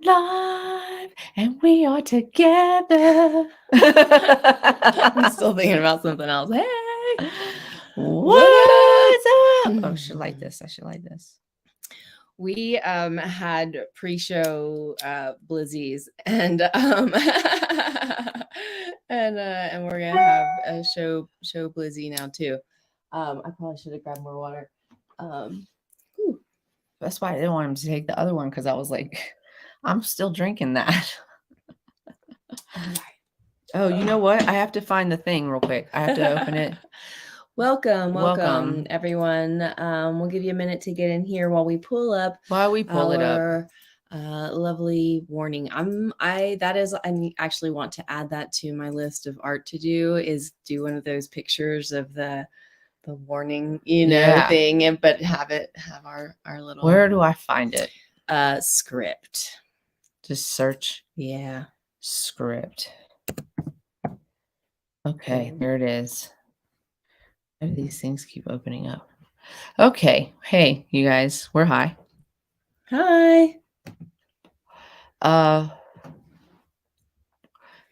live and we are together. I'm still thinking about something else. Hey, what's up? Oh, I should like this. I should like this. We had pre-show blizzies and and we're gonna have a show blizzy now too. I probably should have grabbed more water. Whew. That's why I didn't want him to take the other one, because I was like, I'm still drinking that. Oh, you know what? I have to find the thing real quick. I have to open it. Welcome, everyone. We'll give you a minute to get in here while we pull up. it up. Lovely warning. I actually want to add that to my list of art to do, is do one of those pictures of the warning, thing, but have our little. Where do I find it? Script. Just search. Yeah. Script. Okay, there it is. Why do these things keep opening up? Okay. Hey, you guys, we're high. Hi.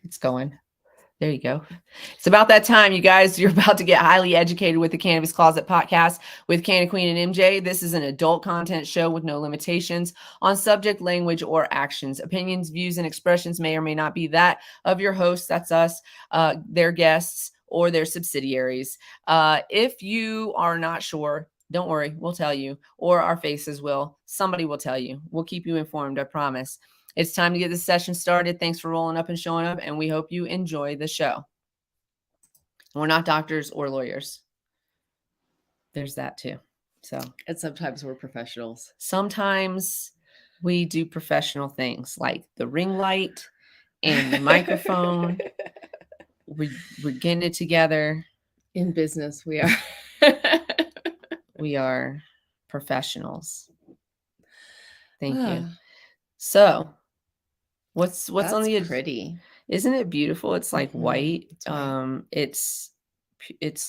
It's going. There you go. It's about that time, you guys. You're about to get highly educated with the Cannabis Closet podcast with Canna Queen and MJ. This is an adult content show with no limitations on subject, language, or actions. Opinions, views, and expressions may or may not be that of your hosts, that's us, their guests, or their subsidiaries. If you are not sure, don't worry, we'll tell you, or our faces will. Somebody will tell you. We'll keep you informed, I promise. It's time to get this session started. Thanks for rolling up and showing up, and we hope you enjoy the show. We're not doctors or lawyers. There's that too. And sometimes we're professionals. Sometimes we do professional things like the ring light and the microphone. We're getting it together. In business, we are. We are professionals. Thank you. So, what's on the pretty? Isn't it beautiful? It's like white. It's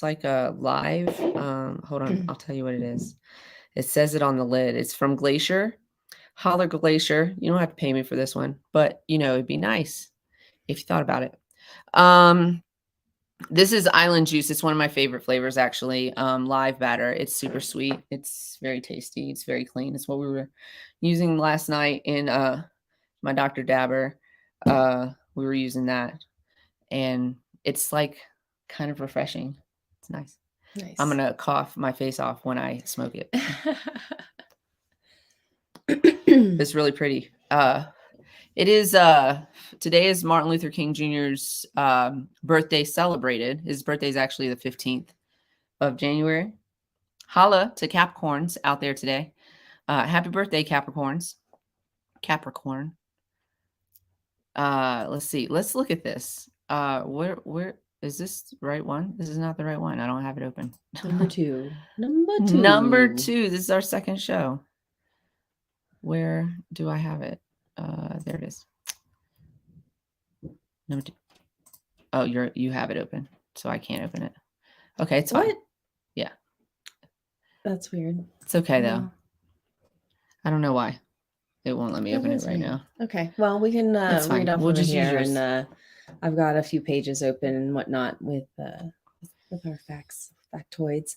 like a live. Hold on, I'll tell you what it is. It says it on the lid. It's from Glacier, Holler Glacier. You don't have to pay me for this one, but it'd be nice if you thought about it. This is Island Juice. It's one of my favorite flavors, actually. Live batter. It's super sweet. It's very tasty. It's very clean. It's what we were using last night in my Dr. Dabber. We were using that, and it's like kind of refreshing. It's nice. I'm gonna cough my face off when I smoke it. It's really pretty. It is today is Martin Luther King Jr.'s birthday celebrated. His birthday is actually the 15th of January. Holla to Capricorns out there today. Happy birthday, Capricorns. Capricorn. Let's see. Let's look at this. Where is this the right one? This is not the right one. I don't have it open. Number two. Number two. This is our second show. Where do I have it? There it is. Number two. Oh, you have it open, so I can't open it. Okay, it's fine. Yeah. That's weird. It's okay though. I don't know why. It won't let me open it right now. Okay. Well, we can read off we'll just here, use yours. And I've got a few pages open and whatnot with our factoids.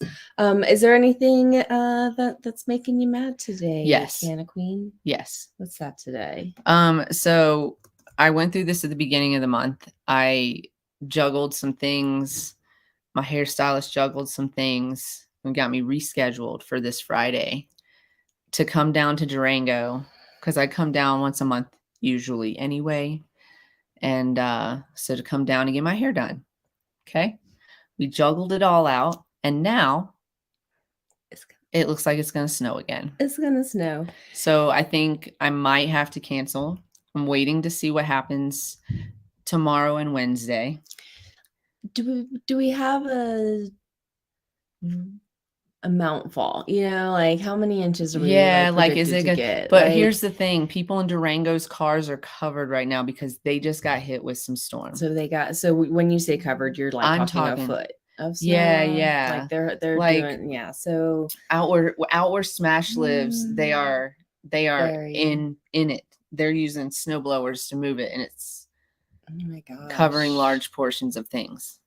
Is there anything that's making you mad today? Yes. Canna Queen? Yes. What's that today? So I went through this at the beginning of the month. I juggled some things. My hairstylist juggled some things and got me rescheduled for this Friday to come down to Durango, because I come down once a month usually anyway. And so to come down and get my hair done. Okay. We juggled it all out. And now it looks like it's going to snow again. It's going to snow. So I think I might have to cancel. I'm waiting to see what happens tomorrow and Wednesday. Do we have a amount fall? Like how many inches are we? Yeah, like is it good? But here's the thing: people in Durango's cars are covered right now because they just got hit with some storm. So when you say covered, you're like I'm talking a foot of snow. Yeah. Like they're like doing So out where Smash lives, they are in it. they're using snow blowers to move it, and it's oh my gosh, covering large portions of things.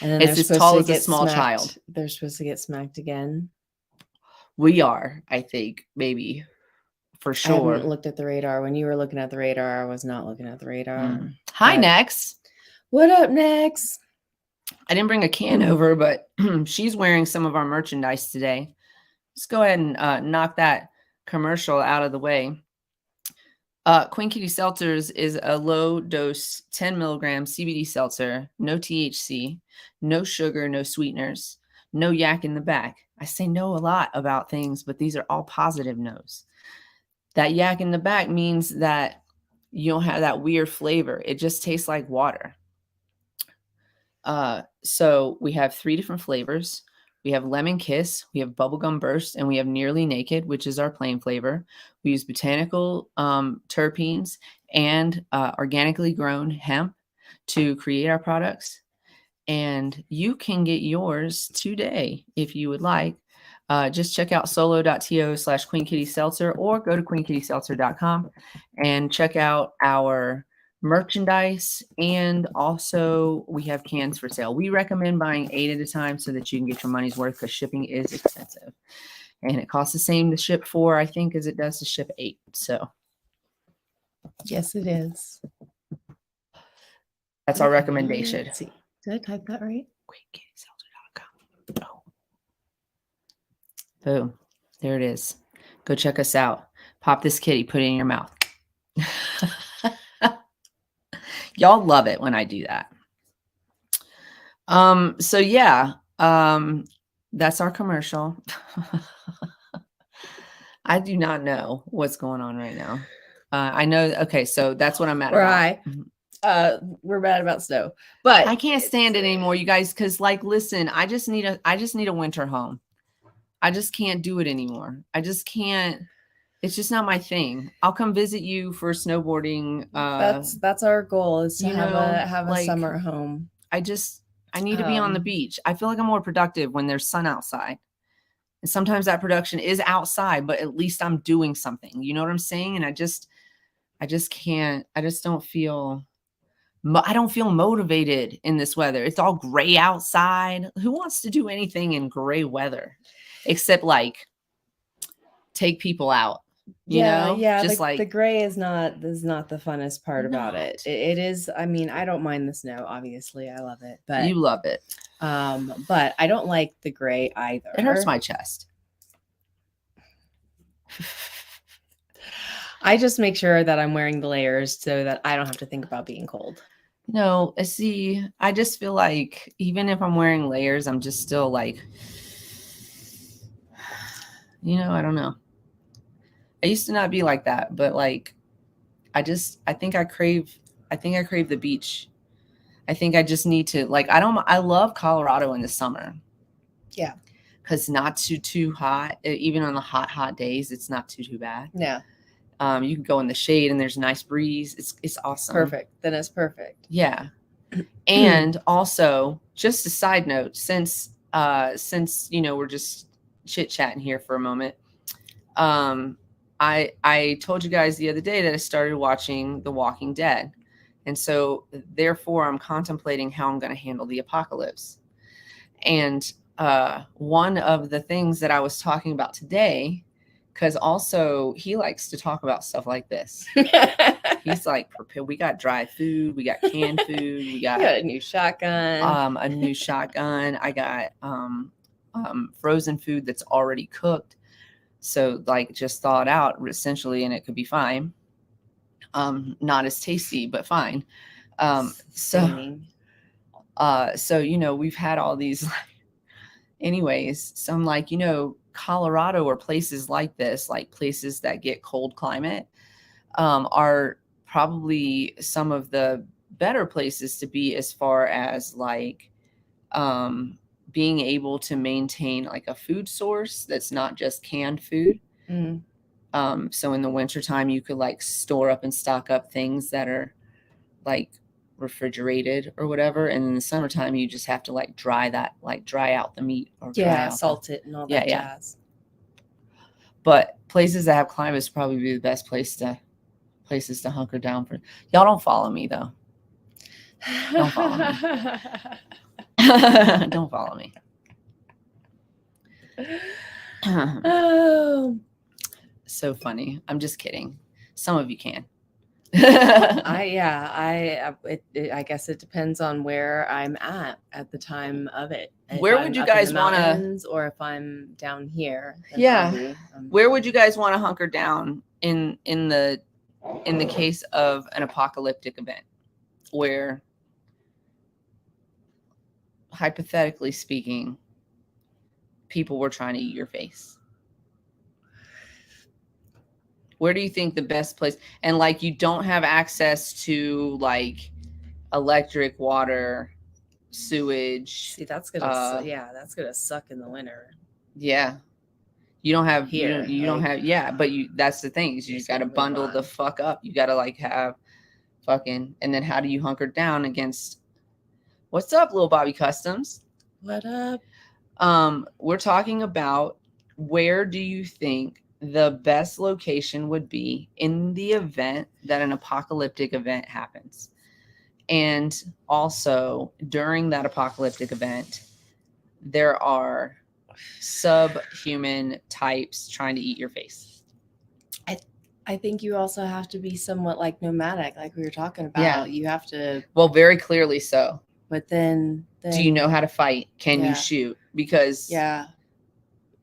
And then It's they're as supposed tall to as a get small smacked. child. They're supposed to get smacked again. We are, I think, maybe for I sure. haven't looked at the radar. When you were looking at the radar, I was not looking at the radar. Hi, But- Nex. What up, Nex? I didn't bring a can over, but she's wearing some of our merchandise today. Let's go ahead and knock that commercial out of the way. Queen Kitty Seltzers is a low dose 10 milligram CBD seltzer, no THC, no sugar, no sweeteners, no yak in the back. I say no a lot about things, but these are all positive no's. That yak in the back means that you don't have that weird flavor. It just tastes like water. So we have 3 different flavors. We have Lemon Kiss, we have Bubblegum Burst, and we have Nearly Naked, which is our plain flavor. We use botanical terpenes and organically grown hemp to create our products. And you can get yours today if you would like. Just check out solo.to/queenkittyseltzer or go to queenkittyseltzer.com and check out our merchandise. And also we have cans for sale. We recommend buying 8 at a time so that you can get your money's worth, because shipping is expensive and it costs the same to ship 4, I think, as it does to ship 8. So yes, it is. that's our recommendation. Let's see. Did I type that right? queenkittyseltzer.com. Oh. Boom. There it is. Go check us out. Pop this kitty, put it in your mouth. Y'all love it when I do that. So yeah, that's our commercial. I do not know what's going on right now. I know. Okay. So that's what I'm mad about. We're mad about snow, but I can't stand it anymore, you guys. Cause like, listen, I just need a winter home. I just can't do it anymore. I just can't. It's just not my thing. I'll come visit you for snowboarding. That's our goal, is to have a like, summer home. I need to be on the beach. I feel like I'm more productive when there's sun outside. And sometimes that production is outside, but at least I'm doing something. You know what I'm saying? And I just can't. I just don't feel. I don't feel motivated in this weather. It's all gray outside. Who wants to do anything in gray weather, except like take people out? You know? Just like the gray is not the funnest part about it. It is. I mean, I don't mind the snow. Obviously, I love it, but you love it. But I don't like the gray either. It hurts my chest. I just make sure that I'm wearing the layers so that I don't have to think about being cold. No, see, I just feel like even if I'm wearing layers, I'm just still like, I don't know. I used to not be like that, but like, I think I crave the beach. I think I just need to, like, I love Colorado in the summer. Yeah. Cause not too hot. Even on the hot days, it's not too bad. Yeah. You can go in the shade and there's a nice breeze. It's awesome. Perfect. Then it's perfect. Yeah. And also, just a side note, since we're just chit-chatting here for a moment. I told you guys the other day that I started watching The Walking Dead. And so therefore I'm contemplating how I'm going to handle the apocalypse. And one of the things that I was talking about today, because also he likes to talk about stuff like this. He's like, we got dry food, we got canned food, we got a new shotgun. I got frozen food that's already cooked. So like just thaw it out essentially, and it could be fine. Not as tasty, but fine. So we've had all these anyways. So I'm like, Colorado or places like this, like places that get cold climate, are probably some of the better places to be as far as like being able to maintain like a food source that's not just canned food. So in the wintertime, you could like store up and stock up things that are like refrigerated or whatever. And in the summertime, you just have to like dry out the meat or salt it and all that jazz. But places that have climates probably be the best places to hunker down for. Y'all don't follow me though. Don't follow me. Don't follow me. Oh, So funny. I'm just kidding. Some of you can. I guess it depends on where I'm at the time of it. If Where I'm would you up in guys the want to? mountains, or if I'm down here? Then Yeah. probably, Where would you guys want to hunker down in the case of an apocalyptic event, where, hypothetically speaking, people were trying to eat your face? Where do you think the best place? And like, you don't have access to like electric, water, sewage. See, that's gonna that's gonna suck in the winter. Yeah. You don't have Here, you don't have, yeah, but that's the thing, is you just got to bundle the fuck up. You got to like have fucking, and then how do you hunker down against, what's up, little Bobby Customs? What up? We're talking about, where do you think the best location would be in the event that an apocalyptic event happens? And also, during that apocalyptic event, there are subhuman types trying to eat your face. I think you also have to be somewhat like nomadic, like we were talking about. Yeah. You have to. Well, very clearly so. But then do you know how to fight? Can you shoot? Because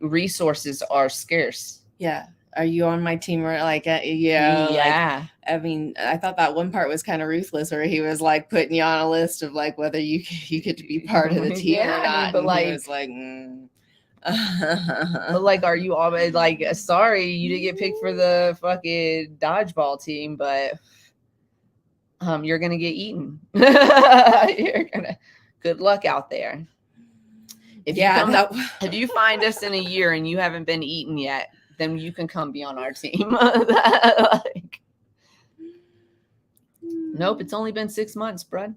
resources are scarce. Yeah. Are you on my team, or like, yeah. Like, I mean, I thought that one part was kind of ruthless, where he was like putting you on a list of like whether you could be part of the team or not. I mean, but like, he was like, but like, are you always like, sorry, you didn't get picked for the fucking dodgeball team, but you're gonna get eaten. Good luck out there. If you find us in a year and you haven't been eaten yet, then you can come be on our team. Like, nope, it's only been 6 months, bud.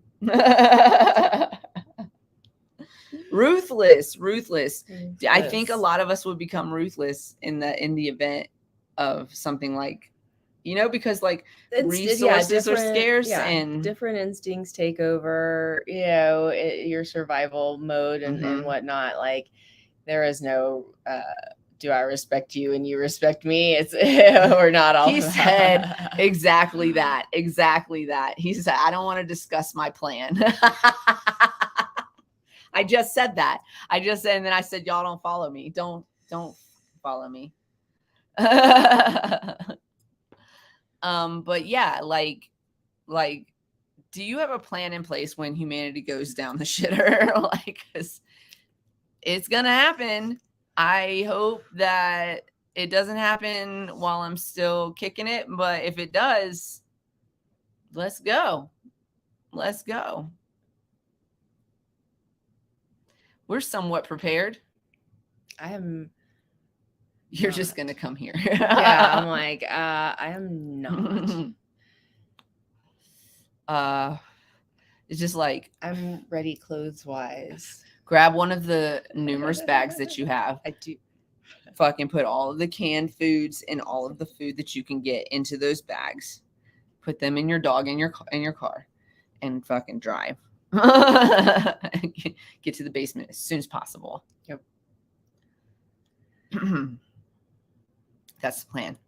Ruthless. I think a lot of us would become ruthless in the event of something like, because like resources are scarce, and different instincts take over, your survival mode and whatnot. Like, there is no do I respect you and you respect me? It's we're not all. He said exactly that. He said, I don't want to discuss my plan. I just said that. And then I said, y'all don't follow me. Don't follow me. But yeah, like, do you have a plan in place when humanity goes down the shitter? Like, 'cause it's gonna happen. I hope that it doesn't happen while I'm still kicking it, but if it does, let's go. We're somewhat prepared. You're not. Just gonna come here. Yeah, I'm like, I am not. It's just like, I'm ready clothes wise. Grab one of the numerous bags that you have. I do. Fucking put all of the canned foods and all of the food that you can get into those bags. Put them in your dog in your car, and fucking drive. Get to the basement as soon as possible. Yep. That's the plan.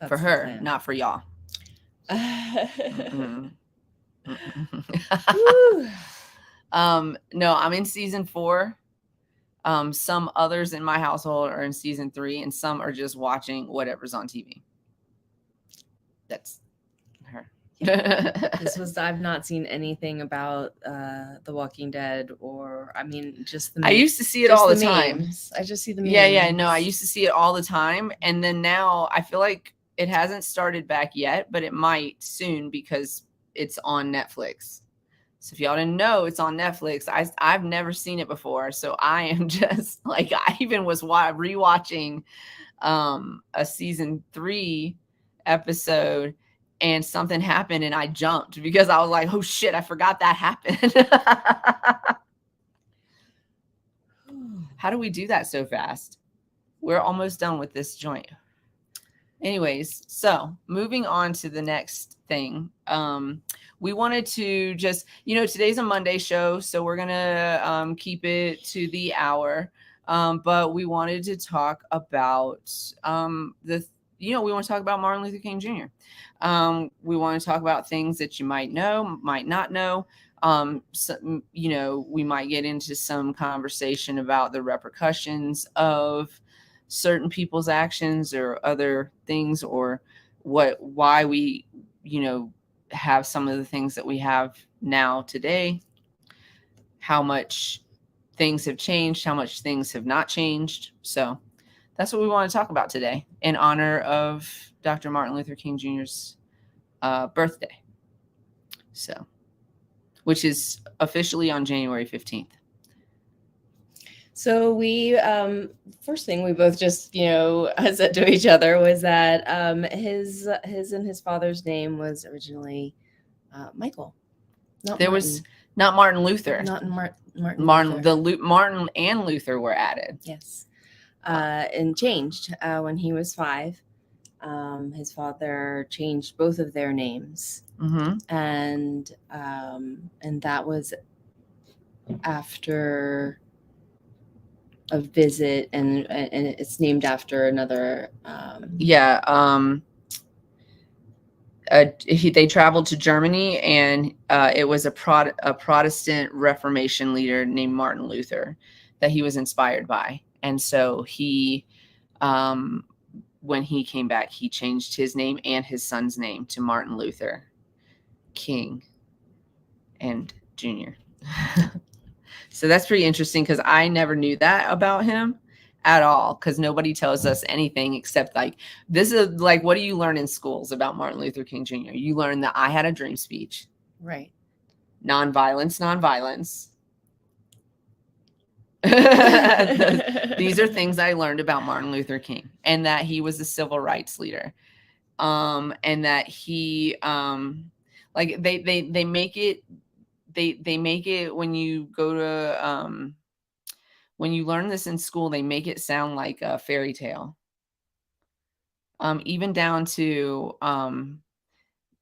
For her, not for y'all. No, I'm in season 4. Some others in my household are in season 3, and some are just watching whatever's on TV. That's her. I've not seen anything about The Walking Dead, or I mean, just the I used to see it all the time. I just see the memes. Yeah, no, I used to see it all the time, and then now I feel like it hasn't started back yet, but it might soon because it's on Netflix. So if y'all didn't know, it's on Netflix. I've never seen it before, so I am just like, I even was rewatching a season 3 episode, and something happened and I jumped because I was like, oh shit, I forgot that happened. How do we do that so fast? We're almost done with this joint. Anyways, so moving on to the next thing. We wanted to just, today's a Monday show, so we're gonna keep it to the hour. But we wanted to talk about we want to talk about Martin Luther King Jr. We want to talk about things that you might know, might not know. We might get into some conversation about the repercussions of certain people's actions or other things, or why we, have some of the things that we have now today, how much things have changed, how much things have not changed. So that's what we want to talk about today in honor of Dr. Martin Luther King Jr.'s birthday. So, which is officially on January 15th. So we, first thing we both just, said to each other was that his and his father's name was originally Michael. Not Martin Luther. Not Martin Luther. Martin and Luther were added. Yes. And changed when he was 5. His father changed both of their names. Mm-hmm. And that was after a visit, and it's named after another. They traveled to Germany, and it was a Protestant Reformation leader named Martin Luther that he was inspired by. And so he, when he came back, he changed his name and his son's name to Martin Luther King and Jr. So that's pretty interesting, because I never knew that about him at all, because nobody tells us anything except this is what do you learn in schools about Martin Luther King Jr.? You learn that I had a dream speech. Right. Nonviolence. These are things I learned about Martin Luther King, and that he was a civil rights leader. And that he, they make it when you go to, when you learn this in school, they make it sound like a fairy tale. Even down to,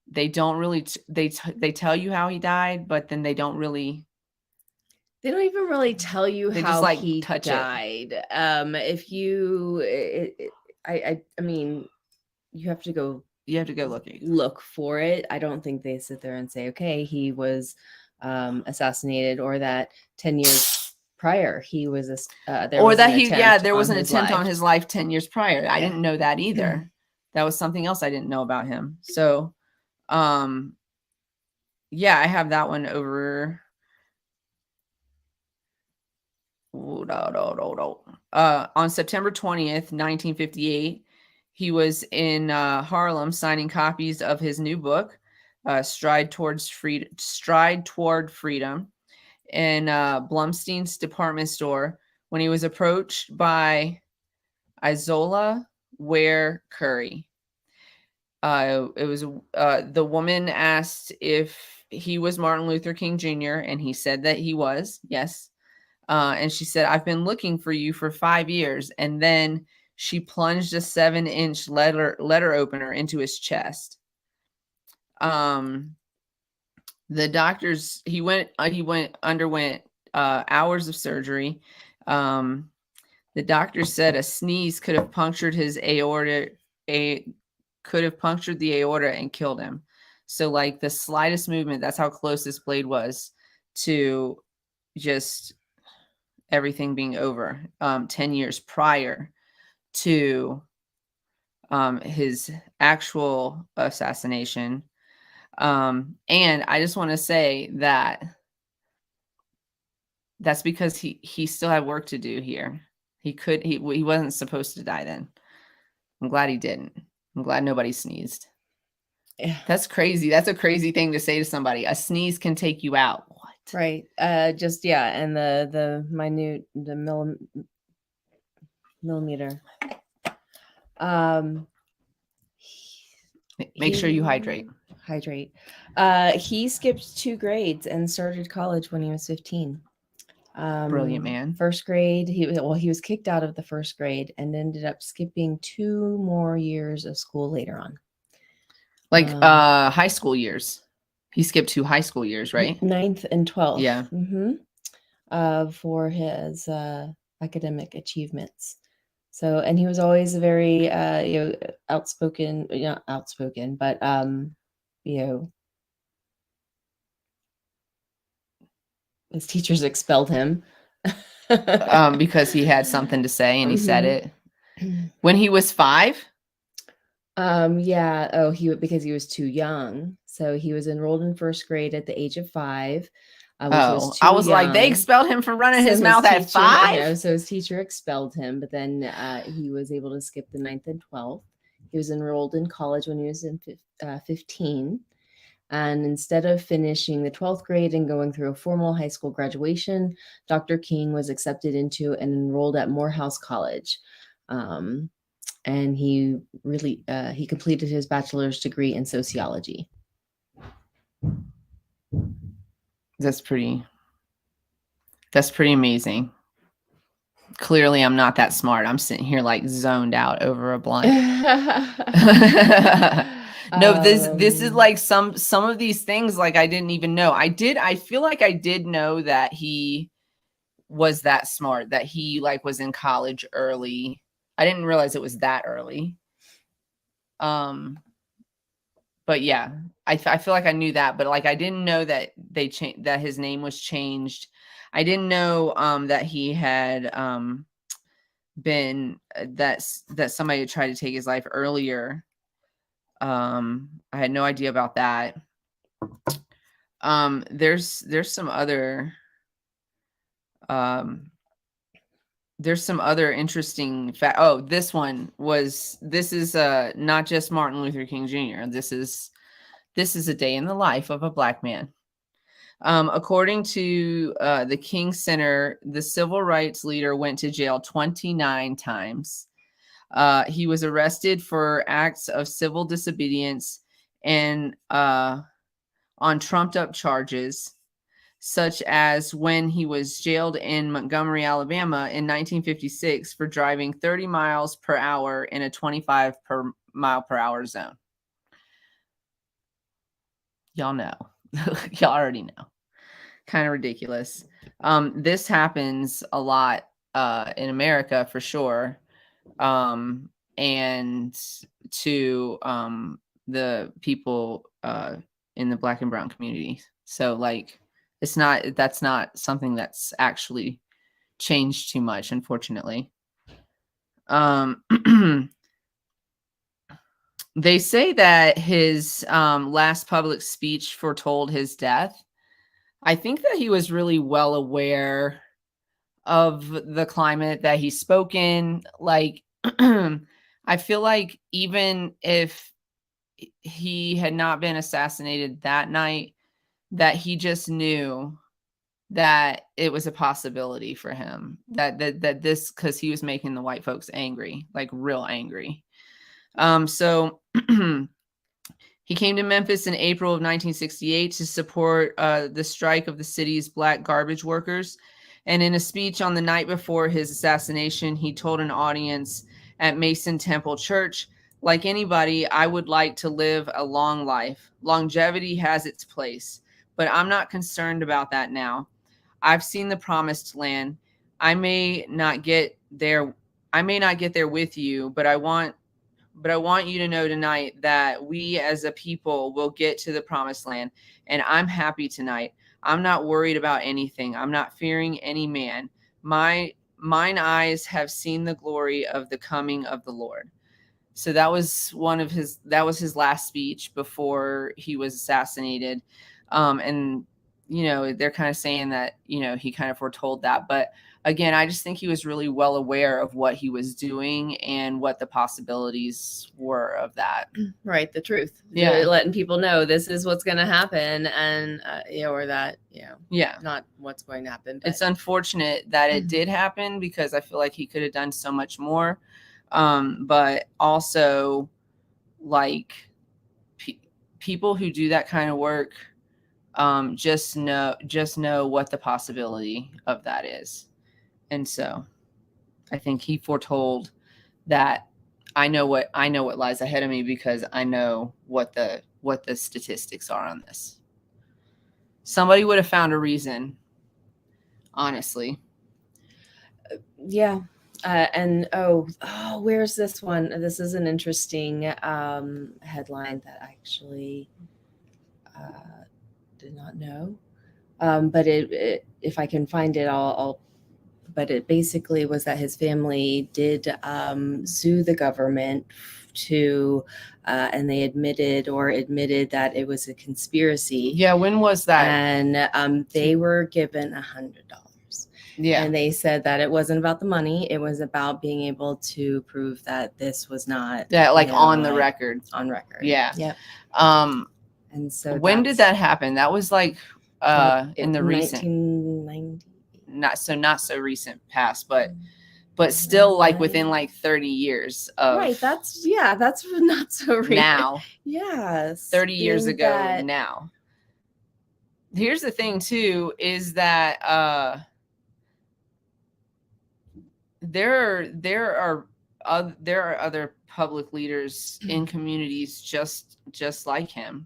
they don't really, they tell you how he died, but then they don't even really tell you how he died. If you, I mean, you have to go look for it. I don't think they sit there and say, okay, he was assassinated, or that 10 years prior he was there was an attempt on his life 10 years prior. I didn't know that either. That was something else I didn't know about him. So I have that one over. On September 20th, 1958, he was in Harlem signing copies of his new book, Stride Toward Freedom, in Blumstein's department store, when he was approached by Isola Ware Curry. It was the woman asked if he was Martin Luther King Jr., and he said that he was, yes. And she said, "I've been looking for you for 5 years." And then she plunged a 7-inch letter opener into his chest. The doctors, he underwent hours of surgery. The doctor said a sneeze could have punctured his aorta, could have punctured the aorta and killed him. So the slightest movement, that's how close this blade was to just everything being over. 10 years prior to his actual assassination. And I just want to say that that's because he still had work to do here. He wasn't supposed to die then. I'm glad he didn't. I'm glad nobody sneezed. Yeah. That's crazy. That's a crazy thing to say to somebody. A sneeze can take you out. What? Right. And the minute, the millimeter. Make sure you hydrate. He skipped 2 grades and started college when he was 15. Brilliant man. First grade, he was kicked out of the first grade and ended up skipping 2 more years of school later on. Like high school years. He skipped 2 high school years, right? 9th and 12th. Yeah. For his academic achievements. So, and he was always a very outspoken, not outspoken, but his teachers expelled him because he had something to say and he said it when he was 5. Because he was too young. So he was enrolled in first grade at the age of 5. Which was too I was young. like, they expelled him from running his mouth teacher, at 5. So his teacher expelled him, but then he was able to skip the 9th and 12th. He was enrolled in college when he was in 15. And instead of finishing the 12th grade and going through a formal high school graduation, Dr. King was accepted into and enrolled at Morehouse College. And he completed his bachelor's degree in sociology. That's pretty amazing. Clearly, I'm not that smart. I'm sitting here like zoned out over a blunt. No, this is like some of these things like I didn't even know. I feel like I did know that he was that smart, that he like was in college early. I didn't realize it was that early. But yeah, I feel like I knew that, but like I didn't know that that his name was changed. I didn't know that he had been that somebody had tried to take his life earlier. I had no idea about that. There's some other interesting fact. Oh, this is not just Martin Luther King Jr. This is a day in the life of a Black man. According to the King Center, the civil rights leader went to jail 29 times. He was arrested for acts of civil disobedience and on trumped up charges, such as when he was jailed in Montgomery, Alabama in 1956 for driving 30 miles per hour in a 25 mile per hour zone. Y'all know. Y'all already know. Kind of ridiculous. This happens a lot in America for sure. And to the people in the Black and brown community. So like that's not something that's actually changed too much, unfortunately. They say that his last public speech foretold his death. I think that he was really well aware of the climate that he spoke in. Like, I feel like even if he had not been assassinated that night, that he just knew that it was a possibility for him, that this, because he was making the white folks angry, like real angry. So he came to Memphis in April of 1968 to support the strike of the city's Black garbage workers. And in a speech on the night before his assassination, he told an audience at Mason Temple Church, "Like anybody, I would like to live a long life. Longevity has its place, but I'm not concerned about that now. I've seen the promised land. I may not get there with you, but I want you to know tonight that we as a people will get to the promised land, and I'm happy tonight. I'm not worried about anything. I'm not fearing any man. Mine eyes have seen the glory of the coming of the Lord." So that was his last speech before he was assassinated. And they're kind of saying that, he kind of foretold that. But again, I just think he was really well aware of what he was doing and what the possibilities were of that. Right. The truth. Yeah. Letting people know this is what's going to happen, and, or that, yeah, not what's going to happen. But it's unfortunate that it did happen, because I feel like he could have done so much more. But also, like, people who do that kind of work, just know what the possibility of that is. And so I think he foretold that I know what lies ahead of me because I know what the statistics are on this. Somebody would have found a reason, honestly. Yeah. And where's this one? This is an interesting headline that I actually did not know. But it if I can find it, I'll. But it basically was that his family did sue the government to, and they admitted that it was a conspiracy. Yeah, when was that? And they were given $100. Yeah. And they said that it wasn't about the money. It was about being able to prove that this was not on the record. On record. Yeah. Yep. And so when did that happen? That was like in the recent 1990. Not so recent past, but still like within like 30 years of right. That's not so recent. Now. Yes. 30 years ago now. Here's the thing too, is that there are other public leaders in communities just like him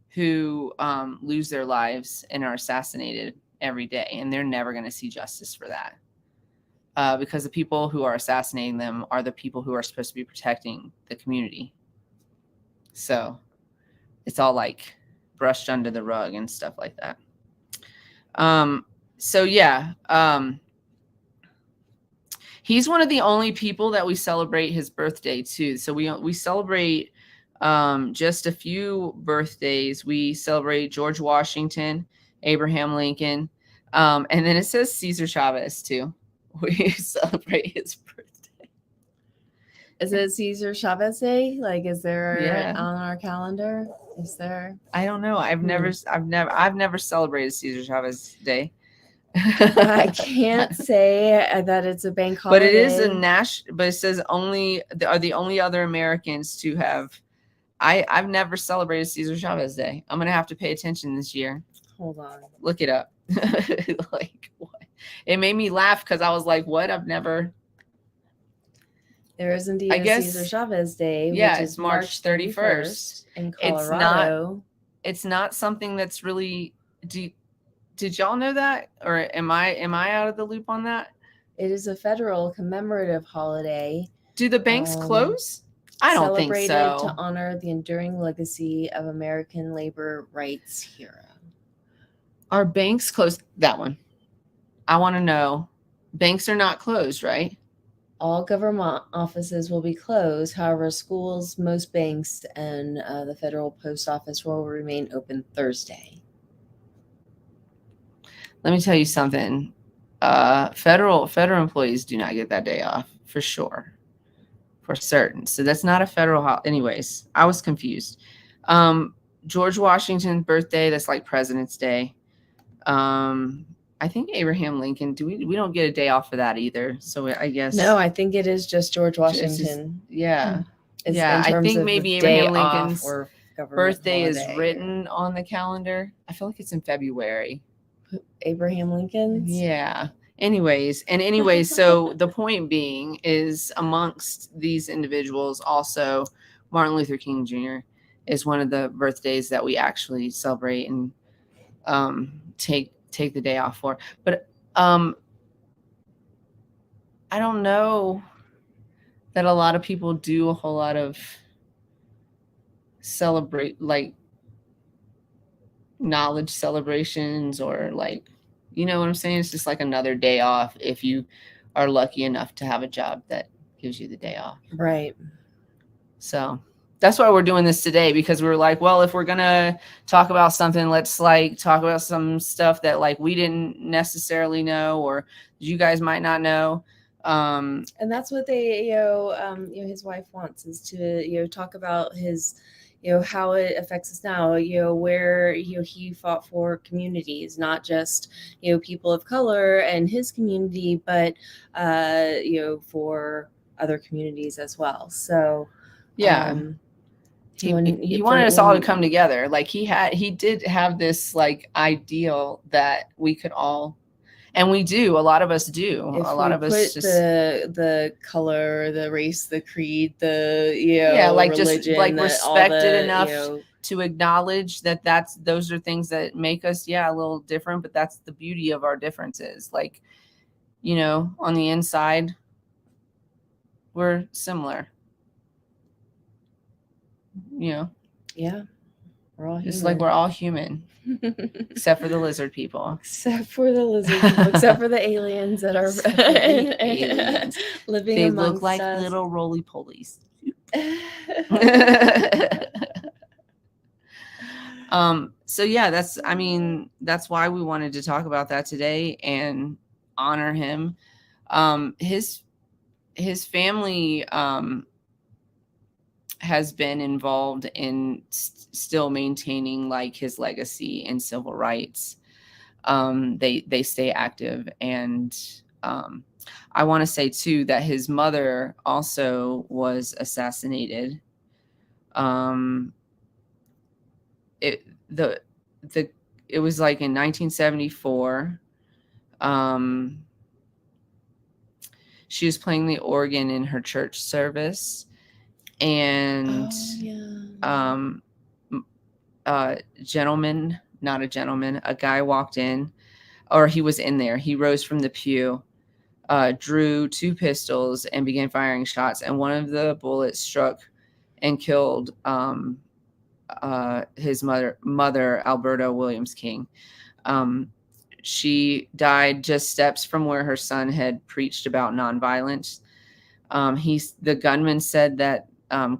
who lose their lives and are assassinated every day, and they're never going to see justice for that because the people who are assassinating them are the people who are supposed to be protecting the community. So it's all like brushed under the rug and stuff like that. So yeah, he's one of the only people that we celebrate his birthday too. So we celebrate just a few birthdays. We celebrate George Washington, Abraham Lincoln, and then it says Cesar Chavez too. We celebrate his birthday. Is it Cesar Chavez Day? Like, is there on our calendar? Is there? I don't know. I've never celebrated Cesar Chavez Day. I can't say that it's a bank holiday, but it is a national. But it says are the only other Americans to have. I've never celebrated Cesar Chavez Day. I'm gonna have to pay attention this year. Hold on, look it up. Like what? It made me laugh because I was like, "What? I've never." There is indeed a Cesar Chavez Day. Yeah, which it's March 31st in Colorado. It's not something that's really. Did y'all know that, or am I out of the loop on that? It is a federal commemorative holiday. Do the banks close? I don't think so. Celebrated to honor the enduring legacy of American labor rights hero. Are banks closed? That one. I want to know. Banks are not closed, right? All government offices will be closed. However, schools, most banks, and the federal post office will remain open Thursday. Let me tell you something. Federal employees do not get that day off for sure, for certain. So that's not a federal holiday. Anyways, I was confused. George Washington's birthday, that's like President's Day. I think Abraham Lincoln. We don't get a day off for that either. So I guess no. I think it is just George Washington. Yeah. I think maybe Abraham Lincoln's birthday is written on the calendar. I feel like it's in February. Abraham Lincoln's? Yeah. Anyways, so the point being is amongst these individuals, also Martin Luther King Jr. is one of the birthdays that we actually celebrate and take the day off for. But I don't know that a lot of people do a whole lot of celebrate, like knowledge celebrations, or like, you know what I'm saying? It's just like another day off if you are lucky enough to have a job that gives you the day off. Right. So that's why we're doing this today, because we were like, well, if we're gonna talk about something, let's like talk about some stuff that like we didn't necessarily know, or you guys might not know. And that's what they, his wife wants, is to, talk about his, how it affects us now, where, he fought for communities, not just, people of color and his community, but, for other communities as well. So, yeah. he wanted us all to come together. Like he did have this like ideal that we could all, and we do. A lot of us do. If a lot of us put just the color, the race, the creed, the like religion, just like respect it enough to acknowledge that those are things that make us a little different, but that's the beauty of our differences. Like, on the inside, we're similar. Yeah, we're all human. Just like we're all human. Except for the lizard people. Except for the lizard people. Except for the aliens that are aliens. Living they amongst look like us. Little roly-polies. So yeah, that's why we wanted to talk about that today and honor him. His family has been involved in still maintaining like his legacy in civil rights. They stay active, and I want to say too that his mother also was assassinated. It was like in 1974. She was playing the organ in her church service, and a guy walked in, or he was in there. He rose from the pew, drew 2 pistols and began firing shots, and one of the bullets struck and killed his mother, Alberta Williams King. She died just steps from where her son had preached about nonviolence. The gunman said that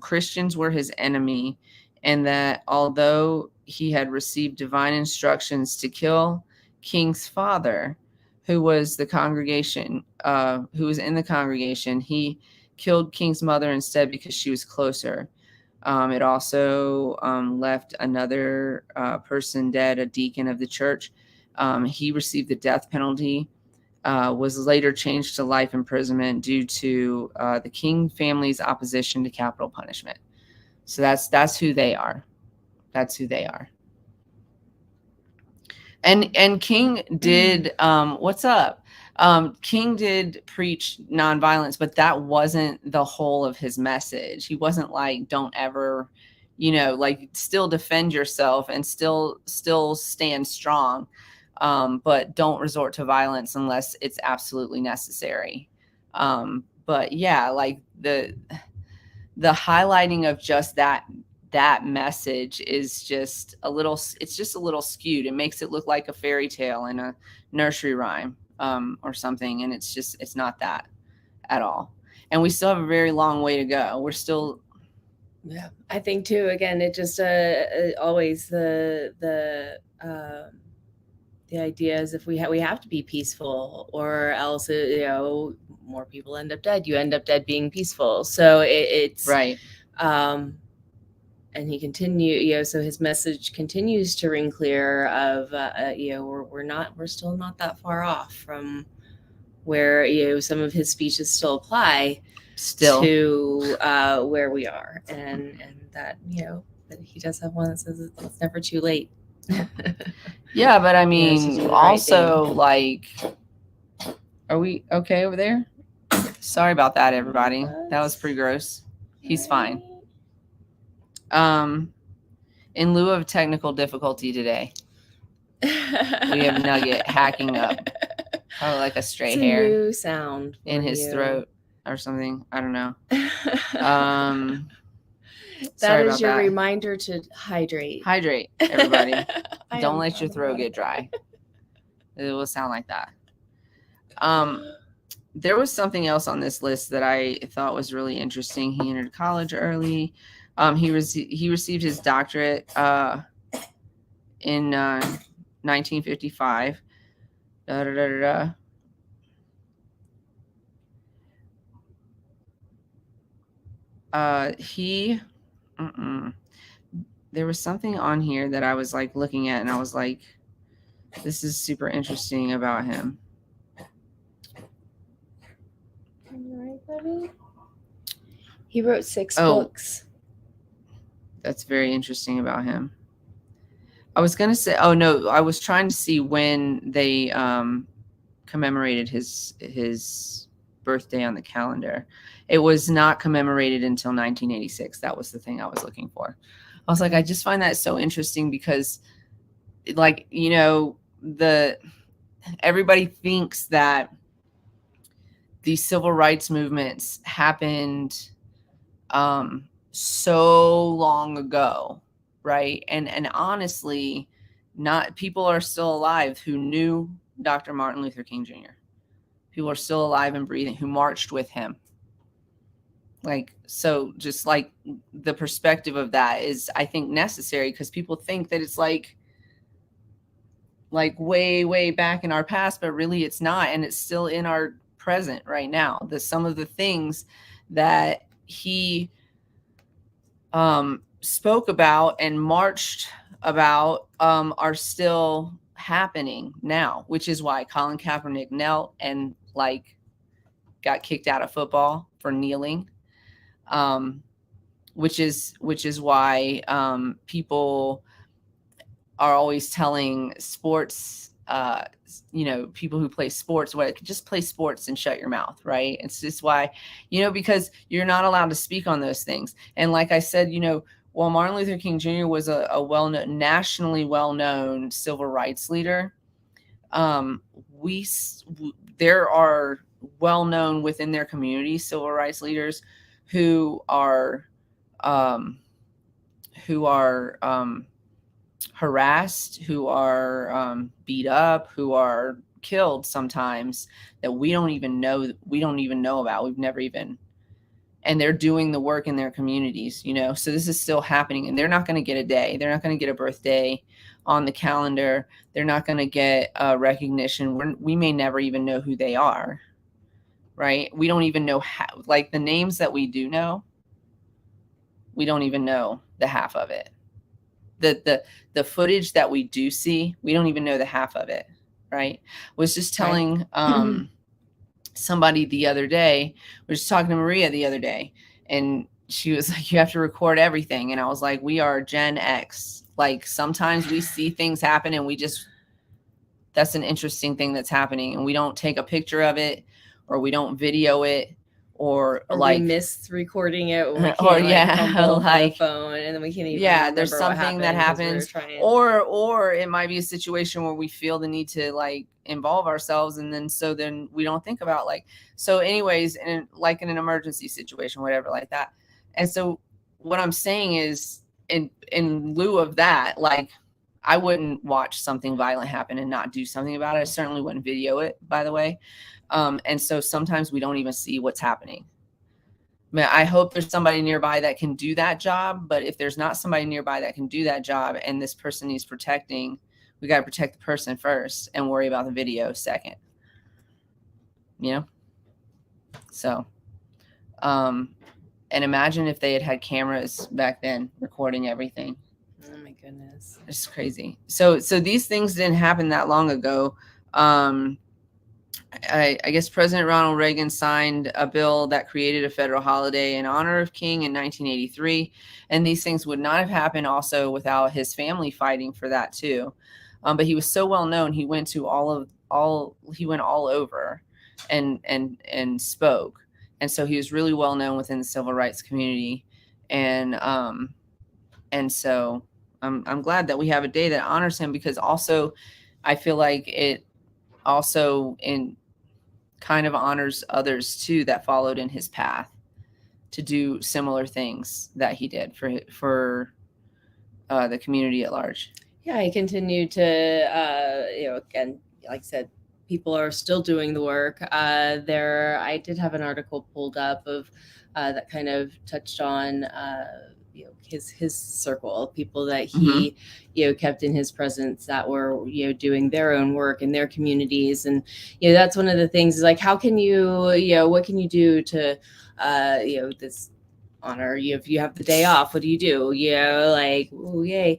Christians were his enemy, and that although he had received divine instructions to kill King's father, who was in the congregation, he killed King's mother instead because she was closer. It also left another person dead, a deacon of the church. He received the death penalty, was later changed to life imprisonment due to the King family's opposition to capital punishment. So that's who they are. That's who they are. And King did what's up? King did preach nonviolence, but that wasn't the whole of his message. He wasn't like, don't ever, like still defend yourself and still stand strong. But don't resort to violence unless it's absolutely necessary. But yeah, like the highlighting of just that message is just a little skewed. It makes it look like a fairy tale in a nursery rhyme or something, and it's not that at all. And we still have a very long way to go. We're still I think too, again, it just always the idea is if we have to be peaceful, or else more people end up dead. You end up dead being peaceful. So it's right. And he continued, so his message continues to ring clear of, we're still not that far off from where, some of his speeches still apply to where we are. And that, that he does have one that says it's never too late. Yeah, but I mean, also like, are we okay over there? Sorry about that, everybody. That was pretty gross. He's fine. In lieu of technical difficulty today, we have Nugget hacking up probably like a stray hair, a new sound in his throat or something. I don't know. That is your reminder to hydrate. Hydrate, everybody. Don't let your throat get dry. It will sound like that. There was something else on this list that I thought was really interesting. He entered college early. He received his doctorate in 1955. There was something on here that I was like looking at, and I was like, this is super interesting about him. All right, buddy. He wrote 6 books. that's very interesting about him. I was going to say, oh no, I was trying to see when they commemorated his birthday on the calendar. It was not commemorated until 1986. That was the thing I was looking for. I was like, I just find that so interesting because, like, you know, everybody thinks that these civil rights movements happened so long ago, right? And honestly, not people are still alive who knew Dr. Martin Luther King Jr. People are still alive and breathing who marched with him. Like, so just like the perspective of that is, I think, necessary, because people think that it's like way back in our past, but really it's not. And it's still in our present right now. Some of the things that he spoke about and marched about are still happening now, which is why Colin Kaepernick knelt and like got kicked out of football for kneeling, which is why people are always telling sports, you know, people who play sports, what, just play sports and shut your mouth, right? It's just why, you know, because you're not allowed to speak on those things. And like I said, you know, while Martin Luther King Jr. was a well-known, nationally well-known civil rights leader, there are well-known within their community civil rights leaders who are harassed, who are beat up, who are killed sometimes, that we don't even know about. We've never even, and they're doing the work in their communities, you know. So this is still happening, and they're not going to get a day. They're not going to get a birthday on the calendar. They're not going to get recognition. We may never even know who they are, right? We don't even know how, like the names that we do know, we don't even know the half of it. The footage that we do see, we don't even know the half of it, right? Was just telling somebody the other day, was just talking to Maria the other day, and she was like, you have to record everything. And I was like, we are Gen X. Like, sometimes we see things happen and we just, that's an interesting thing that's happening, and we don't take a picture of it, or we don't video it, or like we miss recording it, or, we can't, or yeah, like the phone, and then we can't even there's something that happens, or it might be a situation where we feel the need to like involve ourselves, and then we don't think about, like, so anyways, and like in an emergency situation, whatever like that. And so what I'm saying is, in lieu of that, like, I wouldn't watch something violent happen and not do something about it. I certainly wouldn't video it, by the way. And so sometimes we don't even see what's happening. I mean, I hope there's somebody nearby that can do that job, but if there's not somebody nearby that can do that job and this person needs protecting, we got to protect the person first and worry about the video second, you know? So, and imagine if they had cameras back then recording everything. Oh my goodness. It's crazy. So these things didn't happen that long ago. I guess President Ronald Reagan signed a bill that created a federal holiday in honor of King in 1983. And these things would not have happened also without his family fighting for that too. But he was so well known, he went to he went all over and spoke. And so he was really well known within the civil rights community. And so I'm glad that we have a day that honors him, because also I feel like it also kind of honors others too that followed in his path to do similar things that he did for the community at large. Yeah, he continued to, again, like I said, people are still doing the work. I did have an article pulled up of that kind of touched on his circle of people that he kept in his presence that were doing their own work in their communities. And that's one of the things, is like, how can you what can you do to this honor. If you have the day off, what do? Like, oh yay.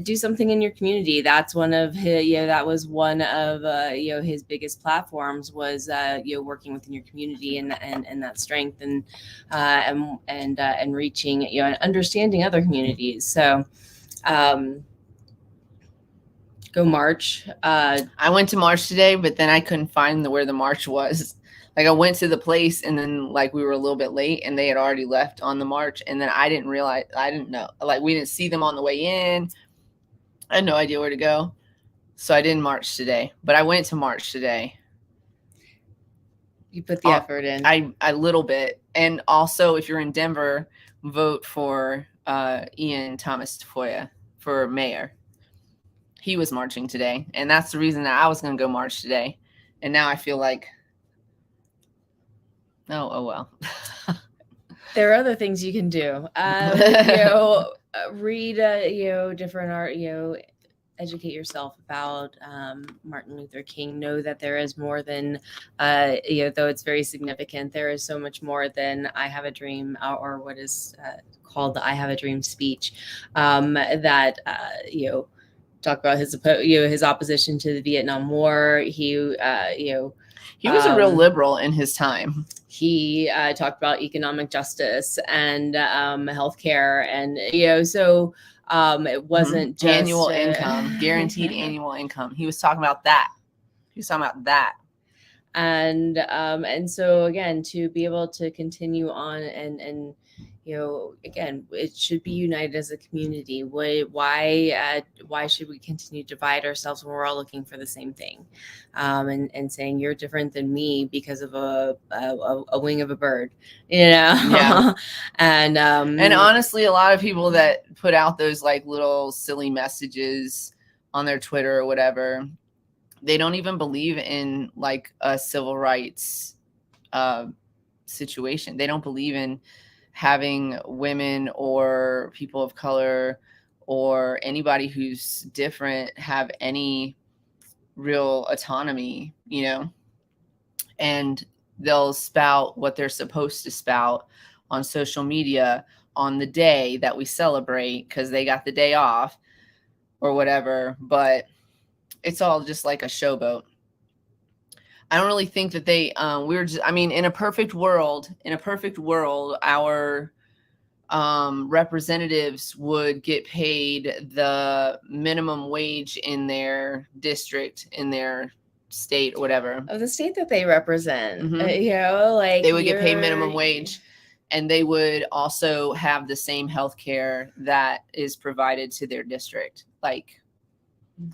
Do something in your community. That's one of his, that was one of his biggest platforms was working within your community and that strength and reaching and understanding other communities. So go march. I went to march today, but then I couldn't find where the march was. Like I went to the place and then like we were a little bit late and they had already left on the march. And then I didn't know, like we didn't see them on the way in. I had no idea where to go. So I didn't march today, but I went to march today. You put the effort in. A little bit. And also if you're in Denver, vote for Ian Thomas Tafoya for mayor. He was marching today. And that's the reason that I was going to go march today. And now I feel like, oh well. There are other things you can do. Read, different art, educate yourself about Martin Luther King. Know that there is more than, though it's very significant, there is so much more than I have a dream or what is called the I have a dream speech that, talk about his opposition to the Vietnam War. He was a real liberal in his time. He talked about economic justice and healthcare, and it wasn't just annual income, guaranteed annual income. He was talking about that. And so again, to be able to continue on and again, it should be united as a community. Why should we continue to divide ourselves when we're all looking for the same thing? And saying you're different than me because of a wing of a bird, Yeah. and honestly, a lot of people that put out those like little silly messages on their Twitter or whatever, they don't even believe in like a civil rights situation. They don't believe in having women or people of color or anybody who's different have any real autonomy, and they'll spout what they're supposed to spout on social media on the day that we celebrate because they got the day off or whatever. But it's all just like a showboat. I don't really think that they in a perfect world, our representatives would get paid the minimum wage in their district, in their state or whatever. Of the state that they represent. Mm-hmm. Like they would get paid minimum wage, and they would also have the same health care that is provided to their district. Like,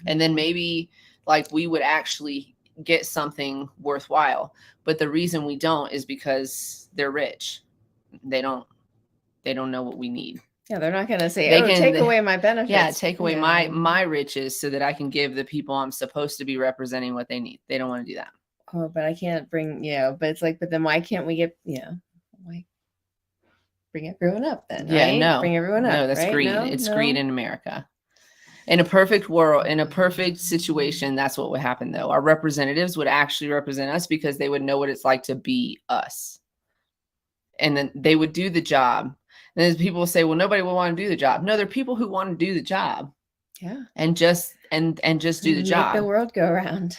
and then maybe like we would actually get something worthwhile. But the reason we don't is because they're rich. They don't know what we need. Yeah, they're not going to say, take away my benefits. Yeah, take away my riches so that I can give the people I'm supposed to be representing what they need. They don't want to do that. Oh, but I can't bring, but it's like, but then why can't we get, why bring everyone up then? Yeah, right? No. Bring everyone up. No, that's right? greed. It's greed in America. In a perfect world, in a perfect situation, that's what would happen, though. Our representatives would actually represent us because they would know what it's like to be us. And then they would do the job. And then people will say, well, nobody will want to do the job. No, there are people who want to do the job. Yeah. And just do the job. Make the world go around.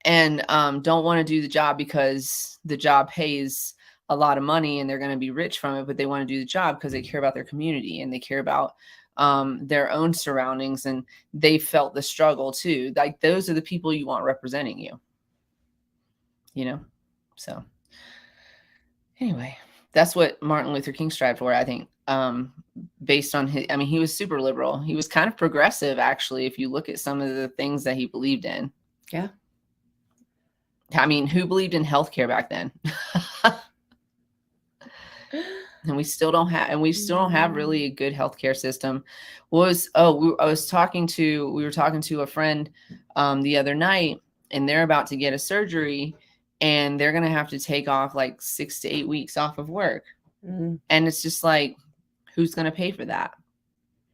And don't want to do the job because the job pays a lot of money and they're going to be rich from it, but they want to do the job because they care about their community and they care about their own surroundings, and they felt the struggle too. Like those are the people you want representing you, So anyway, that's what Martin Luther King strived for, I think, based on his, he was super liberal. He was kind of progressive, actually, if you look at some of the things that he believed in. Yeah. Who believed in healthcare back then? And we still don't have really a good healthcare system. We were talking to a friend the other night, and they're about to get a surgery, and they're going to have to take off like 6 to 8 weeks off of work. Mm-hmm. And it's just like, who's going to pay for that?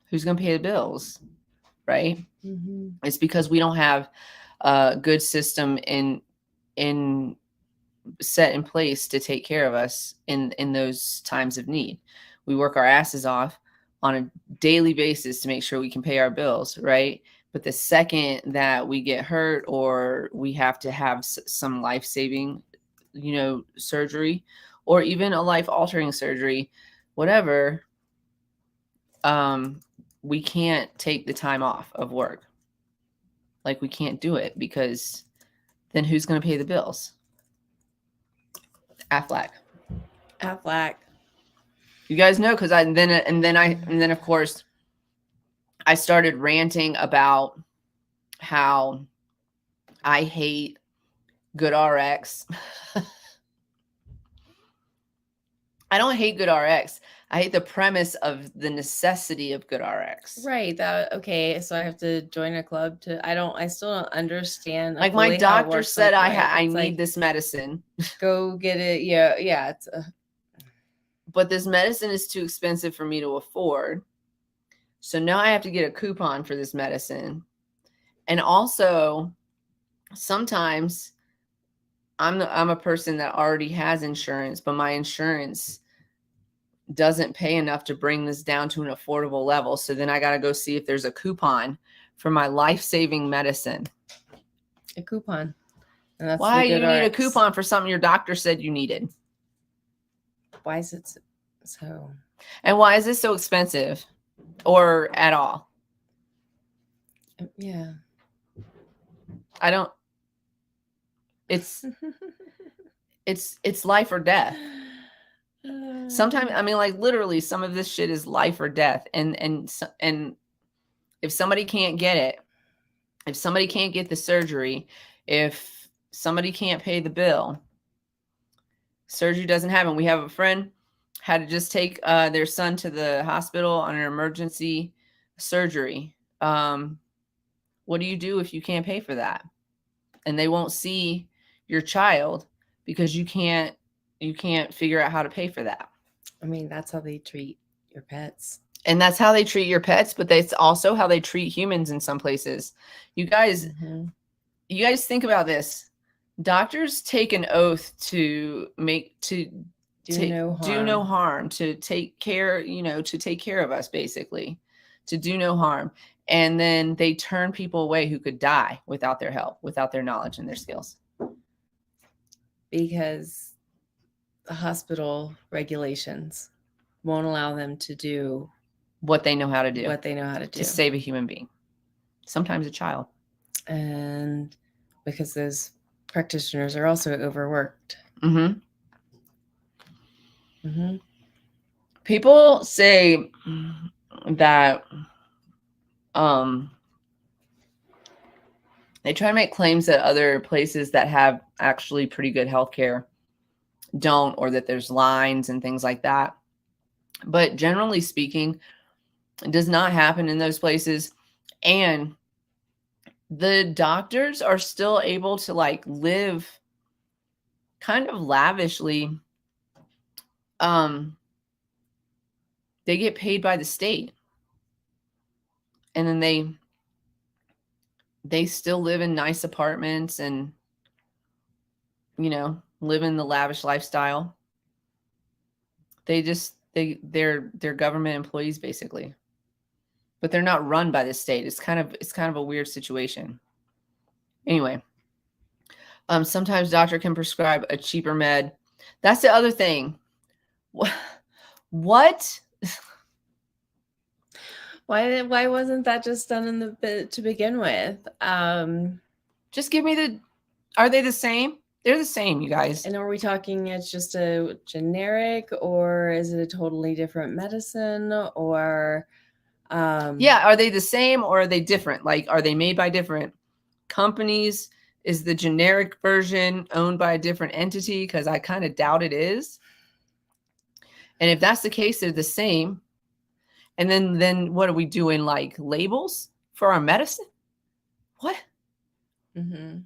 Who's going to pay the bills? Right. Mm-hmm. It's because we don't have a good system set in place to take care of us in those times of need. We work our asses off on a daily basis to make sure we can pay our bills, right? But the second that we get hurt or we have to have some life-saving, surgery, or even a life-altering surgery, whatever, we can't take the time off of work. Like, we can't do it, because then who's going to pay the bills? Aflac. You guys know, because then of course I started ranting about how I hate GoodRx. I don't hate GoodRx. I hate the premise of the necessity of GoodRx. Right. Okay. So I have to join a club I still don't understand. Like, my doctor said, I need this medicine. Go get it. Yeah. Yeah. But this medicine is too expensive for me to afford. So now I have to get a coupon for this medicine. And also, sometimes I'm a person that already has insurance, but my insurance doesn't pay enough to bring this down to an affordable level. So then I got to go see if there's a coupon for my life-saving medicine. A coupon. And that's why you need a coupon for something your doctor said you needed? Why is it so? And why is this so expensive, or at all? Yeah. I don't. It's life or death. Sometimes, I mean, like, literally, some of this shit is life or death. And if somebody can't get it, if somebody can't get the surgery, if somebody can't pay the bill, surgery doesn't happen. We have a friend had to just take their son to the hospital on an emergency surgery. What do you do if you can't pay for that? And they won't see your child because you can't figure out how to pay for that. I mean, that's how they treat your pets. And that's how they treat your pets, but that's also how they treat humans in some places. You guys, you guys think about this. Doctors take an oath to do no harm, to take care, to take care of us, basically, to do no harm. And then they turn people away who could die without their help, without their knowledge and their skills. Because the hospital regulations won't allow them to do what they know how to do. To save a human being. Sometimes a child. And because those practitioners are also overworked. People say that they try to make claims that other places that have actually pretty good healthcare don't, or that there's lines and things like that. But generally speaking, it does not happen in those places. And the doctors are still able to, like, live kind of lavishly. They get paid by the state. And then they still live in nice apartments and, live in the lavish lifestyle. They're government employees, basically. But they're not run by the state. It's kind of a weird situation. Anyway, sometimes doctor can prescribe a cheaper med. That's the other thing. What? Why wasn't that just done to begin with? Just give me are they the same? They're the same, you guys. And are we talking it's just a generic, or is it a totally different medicine, or yeah, are they the same or are they different? Like, are they made by different companies? Is the generic version owned by a different entity? Because I kind of doubt it is. And if that's the case, they're the same. And then what are we doing? Like, labels for our medicine? What? I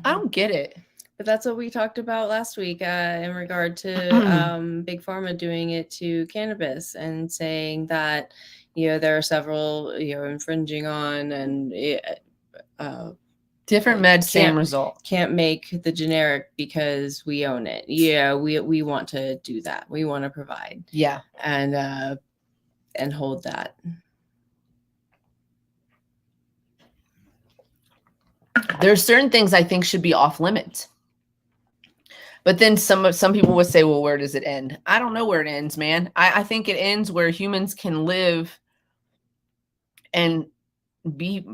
don't get it. But that's what we talked about last week in regard to Big Pharma doing it to cannabis and saying that, there are several, infringing on and Different med, same result. Can't make the generic because we own it. Yeah, we want to do that. We want to provide. Yeah. And hold that. There's certain things I think should be off limits. But then some people would say, well, where does it end? I don't know where it ends, man. I think it ends where humans can live and be,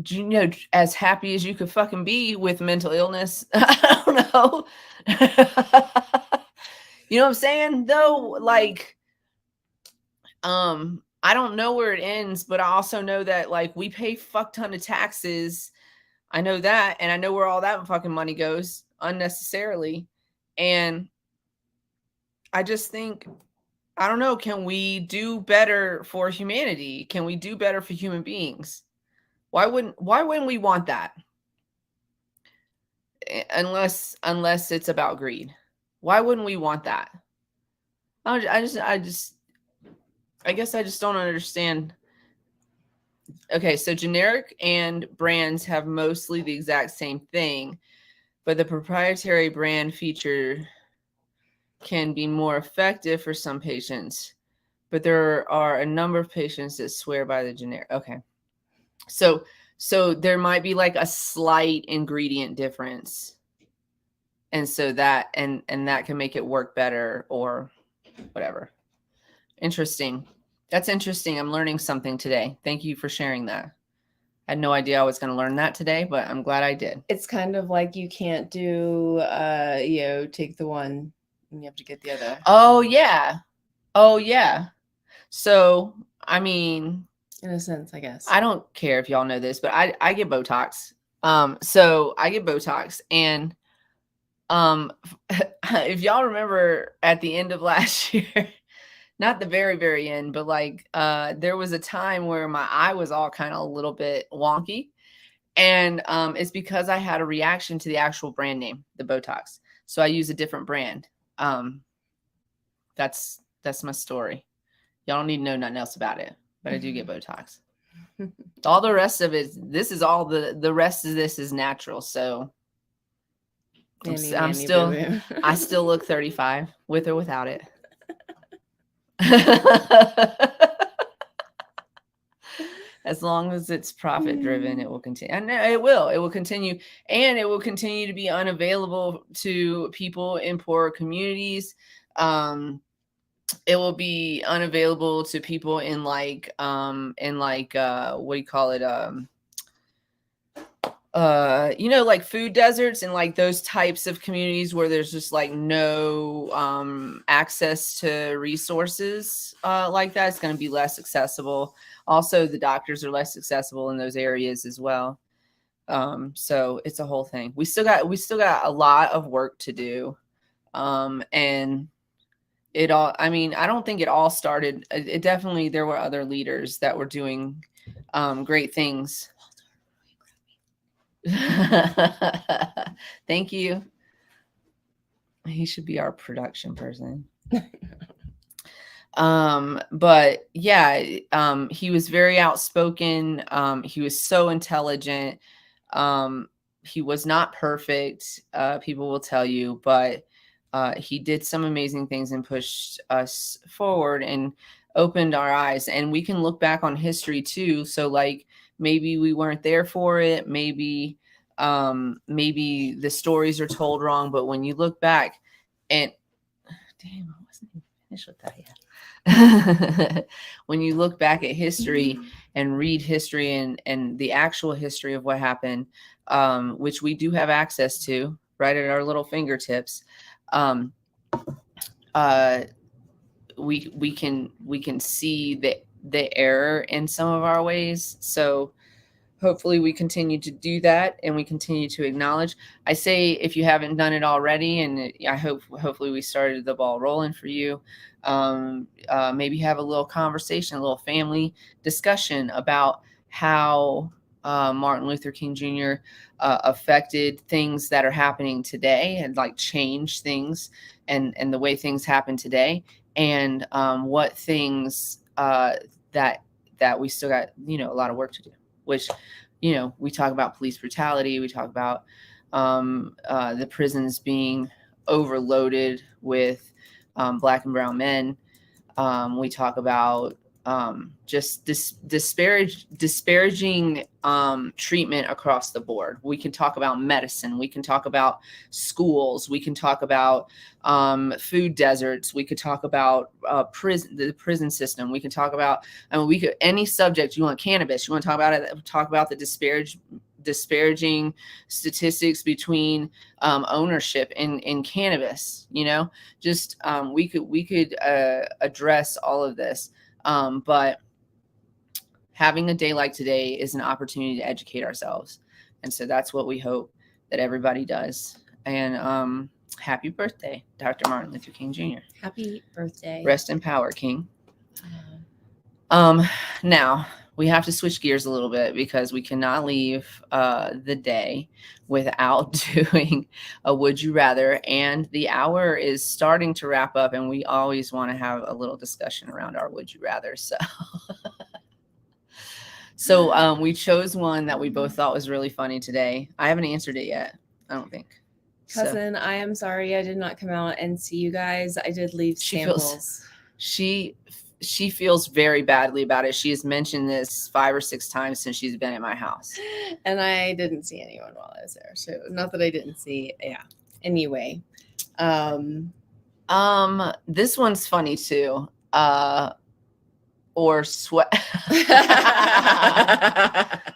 you know, as happy as you could fucking be with mental illness. I don't know. You know what I'm saying? Though, like, I don't know where it ends, but I also know that, like, we pay fuck ton of taxes. I know that, and I know where all that fucking money goes unnecessarily. And I just think, I don't know, can we do better for humanity? Can we do better for human beings? Why wouldn't we want that? Unless it's about greed. Why wouldn't we want that? I guess I just don't understand. Okay, so generic and brands have mostly the exact same thing, but the proprietary brand feature can be more effective for some patients, but there are a number of patients that swear by the generic. Okay. So there might be like a slight ingredient difference. And so that, and that can make it work better or whatever. Interesting. That's interesting. I'm learning something today. Thank you for sharing that. I had no idea I was going to learn that today, but I'm glad I did. It's kind of like you can't do, take the one and you have to get the other. Oh, yeah. Oh, yeah. So, I mean, in a sense, I guess. I don't care if y'all know this, but I get Botox. So I get Botox, and if y'all remember at the end of last year, not the very, very end, but like there was a time where my eye was all kind of a little bit wonky. And it's because I had a reaction to the actual brand name, the Botox. So I use a different brand. That's my story. Y'all don't need to know nothing else about it, but I do get Botox. All the rest of it, this is all the rest of this is natural. So I'm still, I still look 35 with or without it. As long as it's profit driven, it will continue. And it will continue. And it will continue to be unavailable to people in poor communities. It will be unavailable to people in like what do you call it? Like food deserts and like those types of communities where there's just like no access to resources like that. It's going to be less accessible. Also, the doctors are less accessible in those areas as well. So it's a whole thing. We still got a lot of work to do. And it all, I mean, I don't think it all started. It definitely, there were other leaders that were doing great things. Thank you. He should be our production person. But yeah, he was very outspoken. He was so intelligent. He was not perfect. People will tell you, but he did some amazing things and pushed us forward and opened our eyes. And we can look back on history too. So like, maybe we weren't there for it. Maybe the stories are told wrong, but when you look back and damn, I wasn't even finished with that yet. When you look back at history and read history and the actual history of what happened, which we do have access to right at our little fingertips, we can see the error in some of our ways. So hopefully we continue to do that and we continue to acknowledge. I say, if you haven't done it already, and hopefully we started the ball rolling for you, maybe have a little conversation, a little family discussion about how Martin Luther King Jr. Affected things that are happening today and like change things and the way things happen today, and what things that we still got, a lot of work to do. which, you know, we talk about police brutality. We talk about the prisons being overloaded with Black and brown men. We talk about just disparaging treatment across the board. We can talk about medicine. We can talk about schools. We can talk about food deserts. We could talk about the prison system. We can talk about, any subject you want. Cannabis, you want to talk about it, talk about the disparaging statistics between ownership in cannabis. You know, just we could address all of this. But having a day like today is an opportunity to educate ourselves. And so that's what we hope that everybody does. And happy birthday, Dr. Martin Luther King Jr. Happy birthday. Rest in power, King. Now we have to switch gears a little bit because we cannot leave the day without doing a would you rather. And the hour is starting to wrap up, and we always want to have a little discussion around our would you rather. So we chose one that we both thought was really funny today. I haven't answered it yet, I don't think. Cousin, I am sorry I did not come out and see you guys. I did leave samples. She feels very badly about it. She has mentioned this 5 or 6 times since she's been at my house. And I didn't see anyone while I was there. So not that I didn't see. Yeah. Anyway. This one's funny too. Or sweat.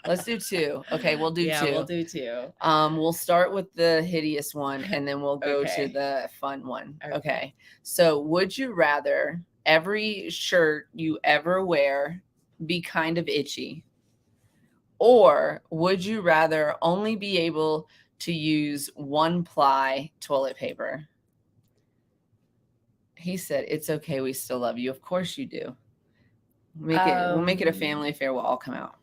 Let's do 2. Okay, we'll do 2. Yeah, we'll do 2. We'll start with the hideous one and then we'll go to the fun one. Okay. So would you rather every shirt you ever wear be kind of itchy? Or would you rather only be able to use 1-ply toilet paper? He said, it's okay. We still love you. Of course you do. We'll make it a family affair. We'll all come out.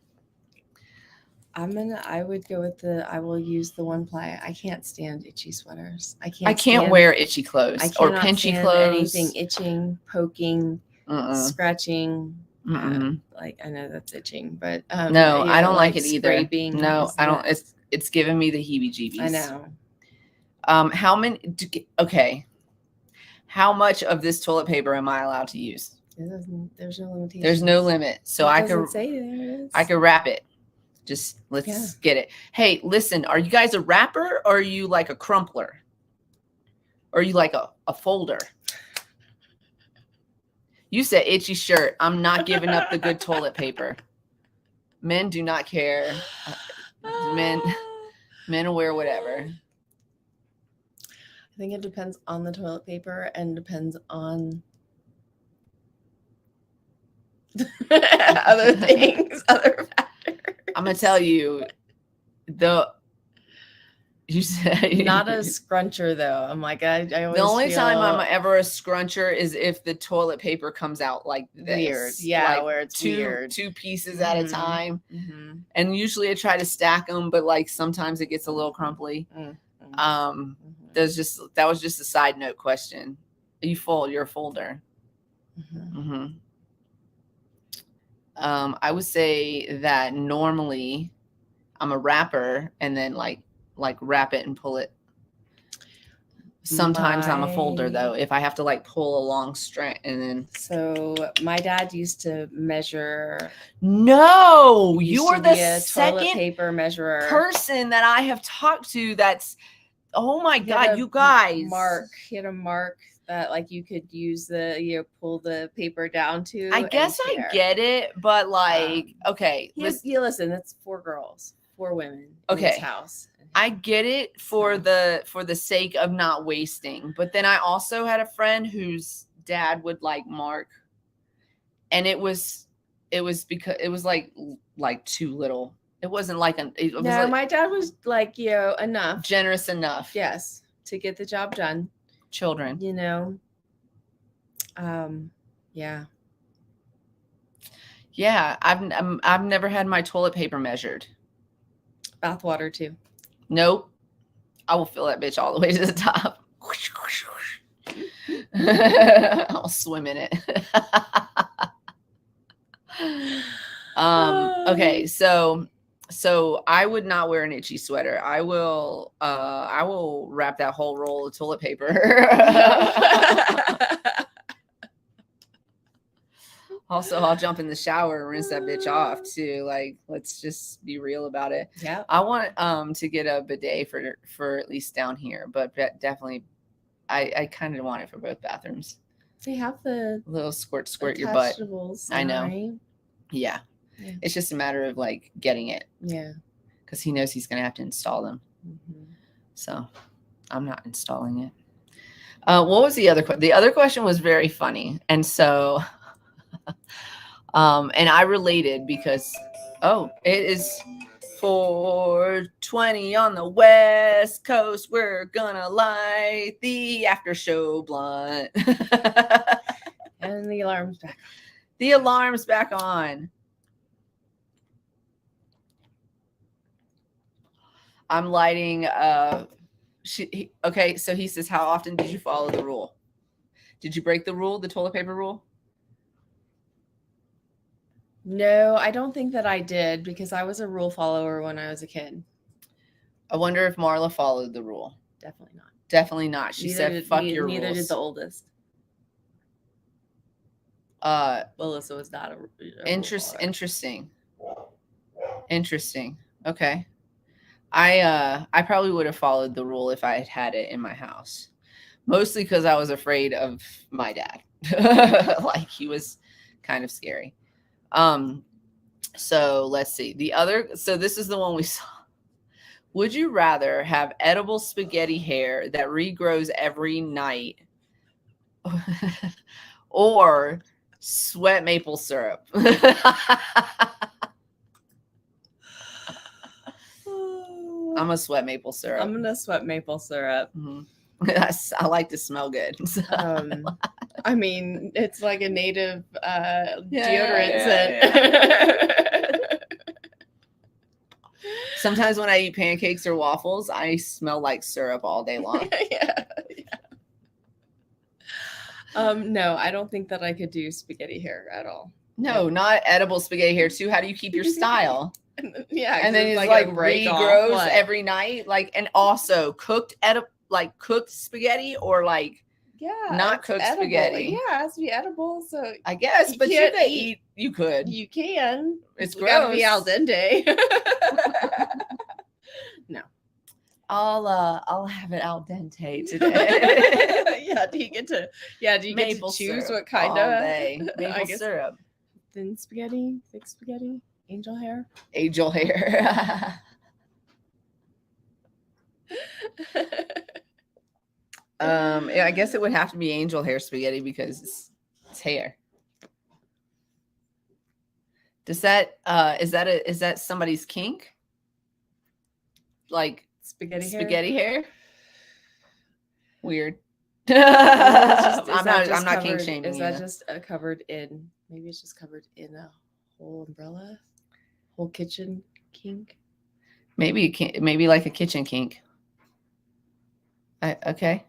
I would go with I will use the 1-ply. I can't stand itchy sweaters. I can't wear itchy clothes or pinchy clothes. Anything itching, poking, scratching. Like I know that's itching, but no, I don't like it either. Scraping no, I don't. It's giving me the heebie-jeebies. I know. How many? Okay. How much of this toilet paper am I allowed to use? There's no limitation. There's no limit. So I could wrap it. Just let's get it. Hey, listen, are you guys a wrapper or are you like a crumpler? Or are you like a folder? You said itchy shirt. I'm not giving up the good toilet paper. Men do not care. Men will wear whatever. I think it depends on the toilet paper and depends on other things, other factors. I'm gonna tell you, you said not a scruncher though. I'm like I always the only time I'm ever a scruncher is if the toilet paper comes out like this. Weird, yeah, like where it's weird. 2 pieces at a time, and usually I try to stack them, but like sometimes it gets a little crumply. That was just a side note question. You're a folder. I would say that normally I'm a wrapper and then like wrap it and pull it. Sometimes I'm a folder though, if I have to like pull a long strand and then. So my dad used to measure. No, you are the second toilet paper measurer person that I have talked to. That's, oh my God, you guys. He had a mark that like you could use pull the paper down to. I guess I get it, but like, okay. Listen, that's 4 girls, 4 women in this house. I get it for the sake of not wasting, but then I also had a friend whose dad would like mark, and it was because it was like too little. It wasn't like my dad was like enough, generous enough, yes, to get the job done. Children, yeah. I've never had my toilet paper measured. Bath water too. Nope. I will fill that bitch all the way to the top. I'll swim in it. Okay, so So I would not wear an itchy sweater. I will wrap that whole roll of toilet paper. Also, I'll jump in the shower and rinse that bitch off too. Like, let's just be real about it. Yeah. I want to get a bidet for at least down here, but definitely I kind of want it for both bathrooms. They have the little squirt your butt. I know. Right? Yeah. It's just a matter of like getting it. Yeah. Because he knows he's going to have to install them. Mm-hmm. So I'm not installing it. What was the other question? The other question was very funny. And so, and I related because, it is 4:20 on the West Coast. We're gonna light the after show blunt. And the alarm's back. The alarm's back on. I'm lighting. Okay, so he says, how often did you follow the rule? Did you break the rule, the toilet paper rule? No, I don't think that I did because I was a rule follower when I was a kid. I wonder if Marla followed the rule. Definitely not. Definitely not. She said, fuck your rules. Neither did the oldest. Melissa was not a interesting. Okay. I probably would have followed the rule if I had it in my house. Mostly because I was afraid of my dad. Like, he was kind of scary. So let's see. So this is the one we saw. Would you rather have edible spaghetti hair that regrows every night or sweat maple syrup? I'm a sweat maple syrup. I'm gonna sweat maple syrup. Mm-hmm. I like to smell good. I mean, it's like a native deodorant scent. Sometimes when I eat pancakes or waffles, I smell like syrup all day long. No, I don't think that I could do spaghetti hair at all. No, not edible spaghetti hair too. How do you keep your style? And then it's like regrows every night. Like, and also cooked cooked spaghetti or like not cooked edible. Spaghetti. Yeah, it has to be edible. So I guess, but you could eat. You could. You can. It's gotta be al dente. No. I'll have it al dente today. Do you get to choose what kind of maple syrup? Thin spaghetti, thick spaghetti, angel hair. Angel hair. I guess it would have to be angel hair spaghetti because it's hair. Does that is that somebody's kink? Like spaghetti hair? Weird. I'm not kink shaming. Is that just covered in? Maybe it's just covered in a whole umbrella, whole kitchen kink. Maybe like a kitchen kink. Okay.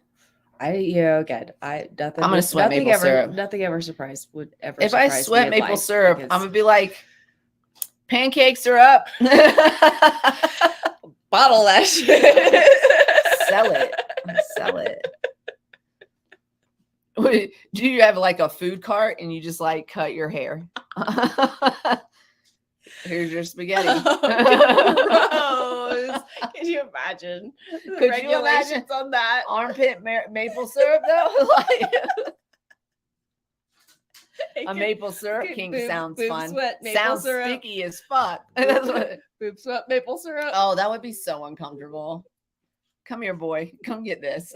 Good. I'm gonna sweat maple syrup. Nothing ever surprised would ever. If I sweat maple syrup, I'm gonna be like, pancakes are up. Bottle that shit. Sell it. Do you have like a food cart and you just like cut your hair? Here's your spaghetti. Gross. Can you imagine the regulations on that? Armpit maple syrup though? A maple syrup kink sounds fun. Sounds syrup. Sticky as fuck. Boob sweat maple syrup. Oh, that would be so uncomfortable. Come here, boy. Come get this.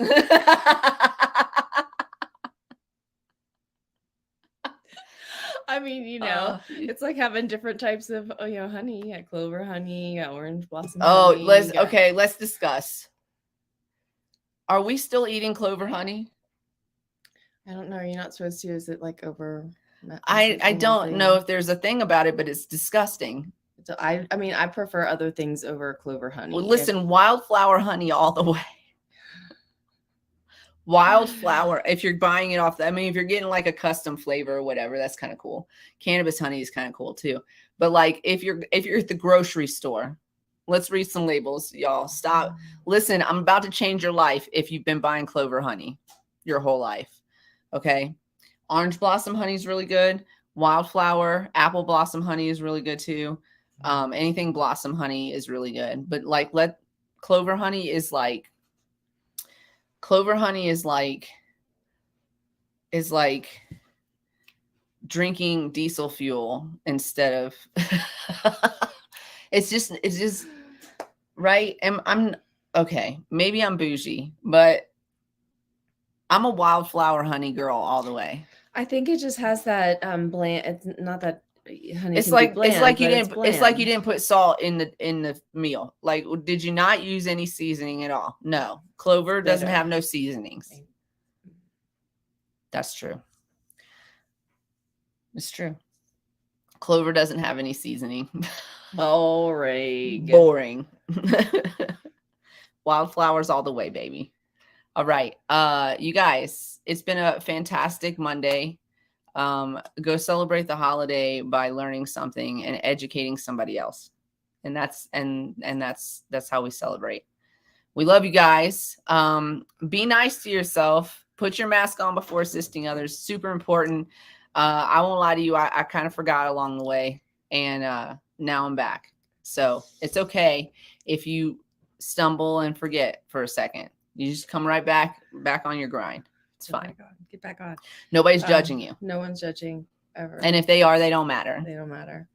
I mean, it's like having different types of, honey. You got clover honey, you got orange blossom honey. Let's discuss. Are we still eating clover honey? I don't know. You're not supposed to. Is it like over? I don't know if there's a thing about it, but it's disgusting. So I mean, I prefer other things over clover honey. Well, listen, wildflower honey all the way. Wildflower, if you're buying it off, if you're getting like a custom flavor or whatever, that's kind of cool. Cannabis honey is kind of cool too. But like if you're at the grocery store, let's read some labels, y'all. Stop. Listen, I'm about to change your life if you've been buying clover honey your whole life. Okay. Orange blossom honey is really good. Wildflower, apple blossom honey is really good too. Anything blossom honey is really good. But like clover honey is like drinking diesel fuel instead of it's just right. And I'm okay, maybe I'm bougie, but I'm a wildflower honey girl all the way. I think it just has that bland. It's not that honey. It's can like be bland, it's like you but didn't it's like you didn't put salt in the meal. Like, did you not use any seasoning at all? No. Clover doesn't have no seasonings. That's true. It's true. Clover doesn't have any seasoning. All right. Boring. Wildflowers all the way, baby. All right. You guys, it's been a fantastic Monday. Go celebrate the holiday by learning something and educating somebody else. And that's how we celebrate. We love you guys. Be nice to yourself. Put your mask on before assisting others. Super important. I won't lie to you. I kind of forgot along the way, and now I'm back. So it's okay if you stumble and forget for a second. You just come right back on your grind. It's fine. Get back on. Nobody's judging you. No one's judging ever. And if they are, they don't matter. They don't matter.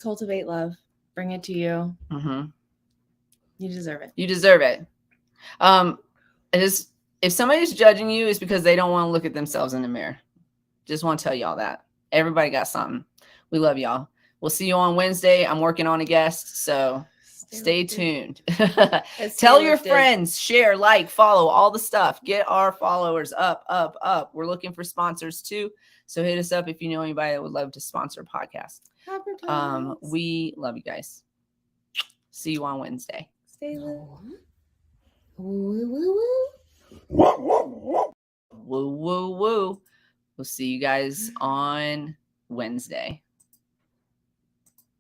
Cultivate love. Bring it to you. Mm-hmm. You deserve it. You deserve it. If somebody's judging you, it's because they don't want to look at themselves in the mirror. Just want to tell y'all that. Everybody got something. We love y'all. We'll see you on Wednesday. I'm working on a guest, so stay tuned. Tell your friends, share, like, follow, all the stuff. Get our followers up. We're looking for sponsors too. So hit us up if you know anybody that would love to sponsor a podcast. We love you guys. See you on Wednesday. Stay lit. Woo, woo, woo. We'll see you guys on Wednesday.